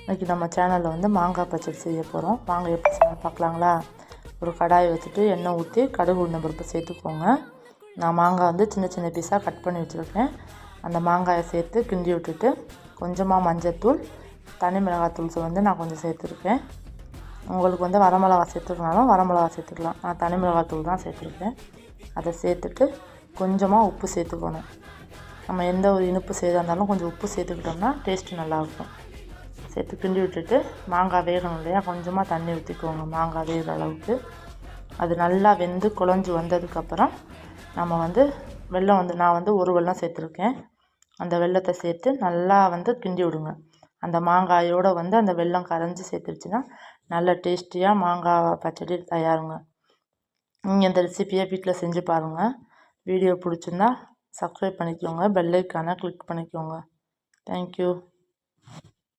இன்றைக்கி நம்ம சேனலில் வந்து மாங்காய் பச்சடி செய்ய போகிறோம். மாங்காய் எப்படி செய்யணும் பார்க்கலாங்களா? ஒரு கடாயை வச்சுட்டு எண்ணெய் ஊற்றி கடுகு உளுந்தம் பருப்பு சேர்த்துக்கோங்க. நான் மாங்காய் வந்து சின்ன சின்ன பீஸாக கட் பண்ணி வச்சுருக்கேன். அந்த மாங்காயை சேர்த்து கிண்டி விட்டுட்டு கொஞ்சமாக மஞ்சள்தூள், தனி மிளகாத்தூள் வந்து நான் கொஞ்சம் சேர்த்துருக்கேன். உங்களுக்கு வந்து வரமிளகா சேர்த்துக்கனாலும் வரமிளகா சேர்த்துக்கலாம். நான் தனி மிளகாத்தூள் தான் சேர்த்துருக்கேன். அதை சேர்த்துட்டு கொஞ்சமாக உப்பு சேர்த்துக்கணும். நம்ம எந்த ஒரு இனிப்பு செய்தா இருந்தாலும் கொஞ்சம் உப்பு சேர்த்துக்கிட்டோம்னா டேஸ்ட்டு நல்லாயிருக்கும். சேர்த்து கிண்டி விட்டுட்டு மாங்காய் வேகணும் இல்லையா, கொஞ்சமாக தண்ணி ஊற்றிக்கோங்க மாங்காய் வேகிற அளவுக்கு. அது நல்லா வெந்து குழஞ்சி வந்ததுக்கப்புறம் நம்ம வந்து வெல்லம் வந்து நான் வந்து ஒரு வெல்லம் சேர்த்துருக்கேன். அந்த வெல்லத்தை சேர்த்து நல்லா வந்து கிண்டி விடுங்க. அந்த மாங்காயோடு வந்து அந்த வெல்லம் கரைஞ்சி சேர்த்துருச்சுன்னா நல்ல டேஸ்டியாக மாங்காய் பச்சடி தயாருங்க. நீங்கள் இந்த ரெசிப்பியை வீட்டில் செஞ்சு பாருங்கள். வீடியோ பிடிச்சிருந்தா சப்ஸ்கிரைப் பண்ணிக்கோங்க, பெல் ஐக்கானை கிளிக் பண்ணிக்கோங்க. தேங்க்யூ.